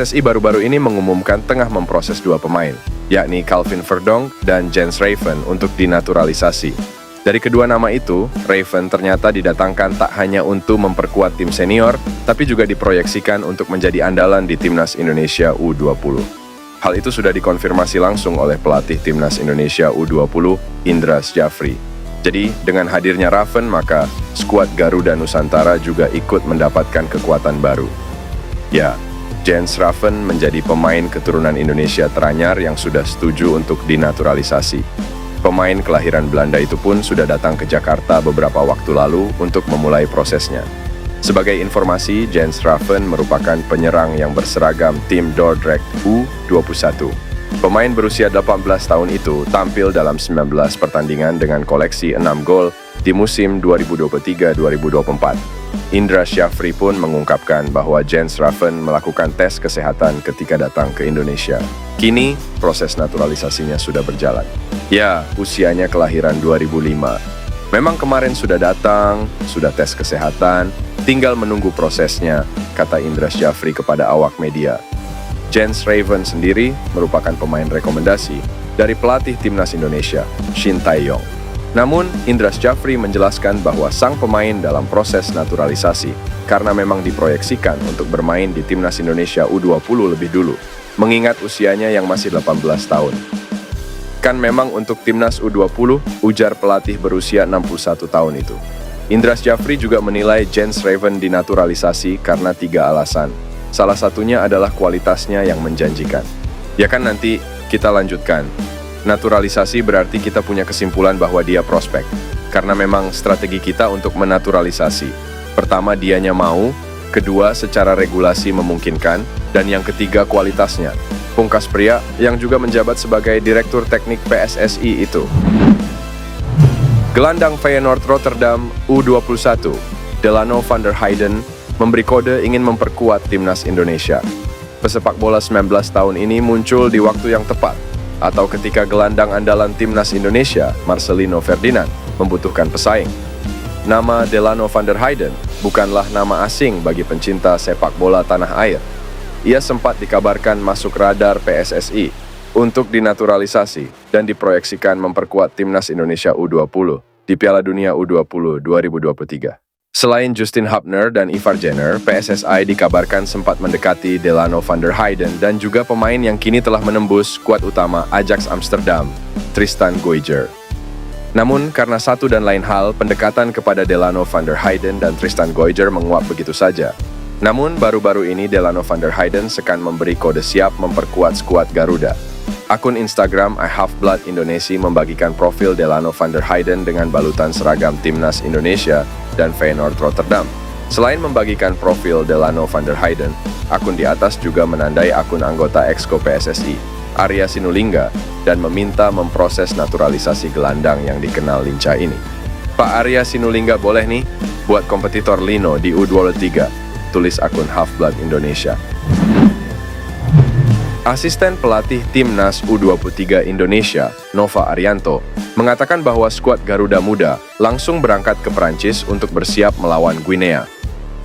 PSSI baru-baru ini mengumumkan tengah memproses dua pemain, yakni Calvin Verdonk dan Jens Raven untuk dinaturalisasi. Dari kedua nama itu, Raven ternyata didatangkan tak hanya untuk memperkuat tim senior, tapi juga diproyeksikan untuk menjadi andalan di Timnas Indonesia U20. Hal itu sudah dikonfirmasi langsung oleh pelatih Timnas Indonesia U20, Indra Syafri. Jadi, dengan hadirnya Raven, maka skuad Garuda Nusantara juga ikut mendapatkan kekuatan baru. Ya, Jens Raven menjadi pemain keturunan Indonesia teranyar yang sudah setuju untuk dinaturalisasi. Pemain kelahiran Belanda itu pun sudah datang ke Jakarta beberapa waktu lalu untuk memulai prosesnya. Sebagai informasi, Jens Raven merupakan penyerang yang berseragam tim Dordrecht U21. Pemain berusia 18 tahun itu tampil dalam 19 pertandingan dengan koleksi 6 gol di musim 2023-2024. Indra Syafri pun mengungkapkan bahwa Jens Raven melakukan tes kesehatan ketika datang ke Indonesia. Kini, proses naturalisasinya sudah berjalan. Ya, usianya kelahiran 2005. Memang kemarin sudah datang, sudah tes kesehatan, tinggal menunggu prosesnya, kata Indra Syafri kepada awak media. Jens Raven sendiri merupakan pemain rekomendasi dari pelatih Timnas Indonesia, Shin Tae-yong. Namun, Indra Syafri menjelaskan bahwa sang pemain dalam proses naturalisasi karena memang diproyeksikan untuk bermain di Timnas Indonesia U20 lebih dulu, mengingat usianya yang masih 18 tahun. Kan memang untuk Timnas U20, ujar pelatih berusia 61 tahun itu. Indra Syafri juga menilai Jens Raven dinaturalisasi karena 3 alasan. Salah satunya adalah kualitasnya yang menjanjikan. Ya kan nanti kita lanjutkan. Naturalisasi berarti kita punya kesimpulan bahwa dia prospek. Karena memang strategi kita untuk menaturalisasi. Pertama, dianya mau. Kedua, secara regulasi memungkinkan. Dan yang ketiga, kualitasnya. Pungkas pria yang juga menjabat sebagai Direktur Teknik PSSI itu. Gelandang Feyenoord Rotterdam U21, Delano van der Heyden, memberi kode ingin memperkuat Timnas Indonesia. Pesepak bola 19 tahun ini muncul di waktu yang tepat, atau ketika gelandang andalan Timnas Indonesia, Marcelino Ferdinand, membutuhkan pesaing. Nama Delano van der Heyden bukanlah nama asing bagi pencinta sepak bola tanah air. Ia sempat dikabarkan masuk radar PSSI untuk dinaturalisasi dan diproyeksikan memperkuat Timnas Indonesia U20 di Piala Dunia U20 2023. Selain Justin Hubner dan Ivar Jenner, PSSI dikabarkan sempat mendekati Delano van der Heyden dan juga pemain yang kini telah menembus skuad utama Ajax Amsterdam, Tristan Goijer. Namun, karena satu dan lain hal, pendekatan kepada Delano van der Heyden dan Tristan Goijer menguap begitu saja. Namun, baru-baru ini Delano van der Heyden sekan memberi kode siap memperkuat skuad Garuda. Akun Instagram I Have Blood Indonesia membagikan profil Delano van der Heyden dengan balutan seragam Timnas Indonesia dan Feyenoord Rotterdam. Selain membagikan profil Delano van der Heyden, akun di atas juga menandai akun anggota Exco PSSI, Arya Sinulinga, dan meminta memproses naturalisasi gelandang yang dikenal lincah ini. Pak Arya Sinulinga boleh nih buat kompetitor Lino di U23. Tulis akun Half-Blood Indonesia. Asisten pelatih Timnas U23 Indonesia, Nova Arianto, mengatakan bahwa skuad Garuda Muda langsung berangkat ke Perancis untuk bersiap melawan Guinea.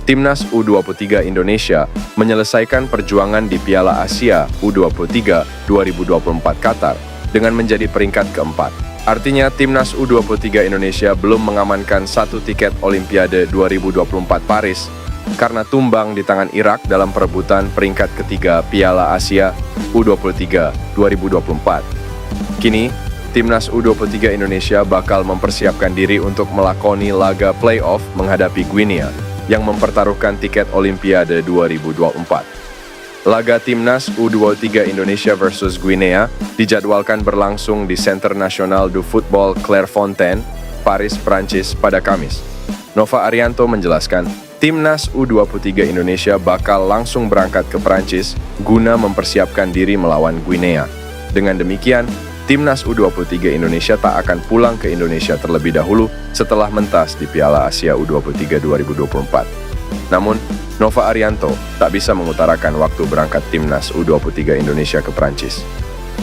Timnas U23 Indonesia menyelesaikan perjuangan di Piala Asia U23 2024 Qatar dengan menjadi peringkat keempat. Artinya Timnas U23 Indonesia belum mengamankan satu tiket Olimpiade 2024 Paris karena tumbang di tangan Irak dalam perebutan peringkat ketiga Piala Asia U23 2024. Kini, Timnas U23 Indonesia bakal mempersiapkan diri untuk melakoni laga playoff menghadapi Guinea yang mempertaruhkan tiket Olimpiade 2024. Laga Timnas U23 Indonesia versus Guinea dijadwalkan berlangsung di Centre National du Football Clairefontaine, Paris, Prancis pada Kamis. Nova Arianto menjelaskan, Timnas U23 Indonesia bakal langsung berangkat ke Perancis guna mempersiapkan diri melawan Guinea. Dengan demikian, Timnas U23 Indonesia tak akan pulang ke Indonesia terlebih dahulu setelah mentas di Piala Asia U23 2024. Namun, Nova Arianto tak bisa mengutarakan waktu berangkat Timnas U23 Indonesia ke Perancis.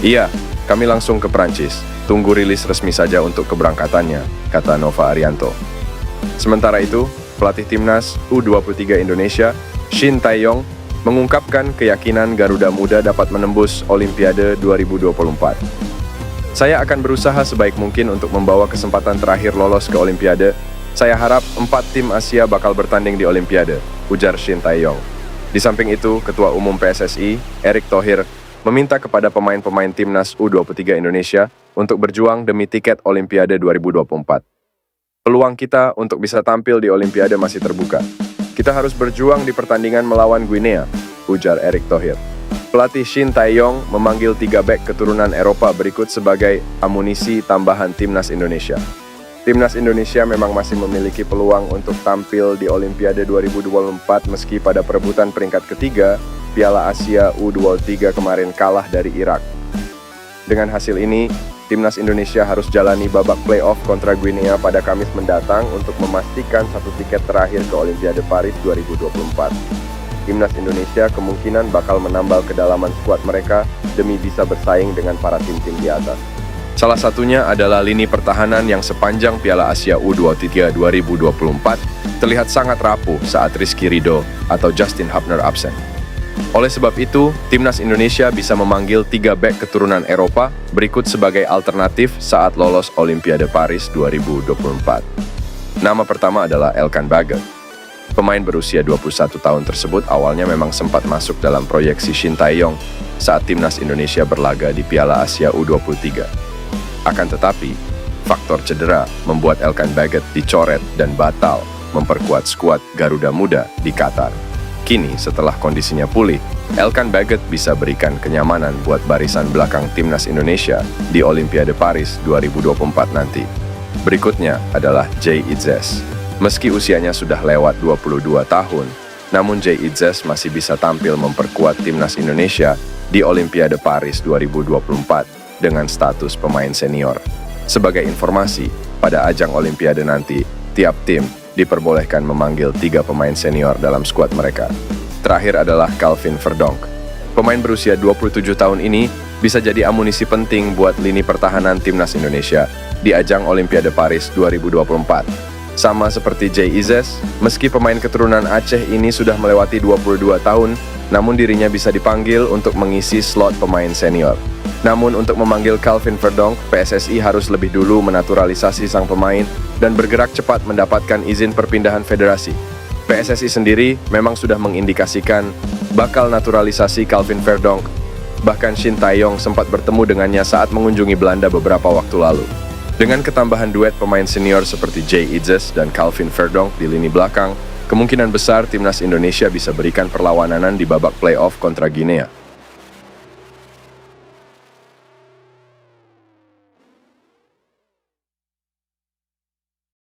Iya, kami langsung ke Perancis. Tunggu rilis resmi saja untuk keberangkatannya, kata Nova Arianto. Sementara itu, pelatih Timnas U23 Indonesia, Shin Tae-yong, mengungkapkan keyakinan Garuda Muda dapat menembus Olimpiade 2024. Saya akan berusaha sebaik mungkin untuk membawa kesempatan terakhir lolos ke Olimpiade. Saya harap 4 tim Asia bakal bertanding di Olimpiade, ujar Shin Tae-yong. Di samping itu, Ketua Umum PSSI, Erick Thohir, meminta kepada pemain-pemain timnas U23 Indonesia untuk berjuang demi tiket Olimpiade 2024. Peluang kita untuk bisa tampil di Olimpiade masih terbuka. Kita harus berjuang di pertandingan melawan Guinea, ujar Erick Thohir. Pelatih Shin Tae-yong memanggil 3 bek keturunan Eropa berikut sebagai amunisi tambahan timnas Indonesia. Timnas Indonesia memang masih memiliki peluang untuk tampil di Olimpiade 2024 meski pada perebutan peringkat ketiga, Piala Asia U23 kemarin kalah dari Irak. Dengan hasil ini, Timnas Indonesia harus jalani babak playoff kontra Guinea pada Kamis mendatang untuk memastikan 1 tiket terakhir ke Olimpiade Paris 2024. Timnas Indonesia kemungkinan bakal menambal kedalaman skuad mereka demi bisa bersaing dengan para tim-tim di atas. Salah satunya adalah lini pertahanan yang sepanjang Piala Asia U23 2024 terlihat sangat rapuh saat Rizky Ridho atau Justin Hubner absen. Oleh sebab itu, Timnas Indonesia bisa memanggil 3 bek keturunan Eropa berikut sebagai alternatif saat lolos Olimpiade Paris 2024. Nama pertama adalah Elkan Baggett. Pemain berusia 21 tahun tersebut awalnya memang sempat masuk dalam proyeksi Shin Tae-yong saat Timnas Indonesia berlaga di Piala Asia U23. Akan tetapi, faktor cedera membuat Elkan Baggett dicoret dan batal memperkuat skuad Garuda Muda di Qatar. Kini, setelah kondisinya pulih, Elkan Baggett bisa berikan kenyamanan buat barisan belakang Timnas Indonesia di Olimpiade Paris 2024 nanti. Berikutnya adalah Jay Itzes. Meski usianya sudah lewat 22 tahun, namun Jay Itzes masih bisa tampil memperkuat Timnas Indonesia di Olimpiade Paris 2024 dengan status pemain senior. Sebagai informasi, pada ajang Olimpiade nanti, tiap tim diperbolehkan memanggil 3 pemain senior dalam skuad mereka. Terakhir adalah Calvin Verdonk. Pemain berusia 27 tahun ini bisa jadi amunisi penting buat lini pertahanan Timnas Indonesia di ajang Olimpiade Paris 2024. Sama seperti Jay Itzes, meski pemain keturunan Aceh ini sudah melewati 22 tahun, namun dirinya bisa dipanggil untuk mengisi slot pemain senior. Namun untuk memanggil Calvin Verdonk, PSSI harus lebih dulu menaturalisasi sang pemain dan bergerak cepat mendapatkan izin perpindahan federasi. PSSI sendiri memang sudah mengindikasikan bakal naturalisasi Calvin Verdonk. Bahkan Shin Tae-yong sempat bertemu dengannya saat mengunjungi Belanda beberapa waktu lalu. Dengan ketambahan duet pemain senior seperti Jay Itzes dan Calvin Verdonk di lini belakang, kemungkinan besar Timnas Indonesia bisa berikan perlawanan di babak playoff kontra Guinea.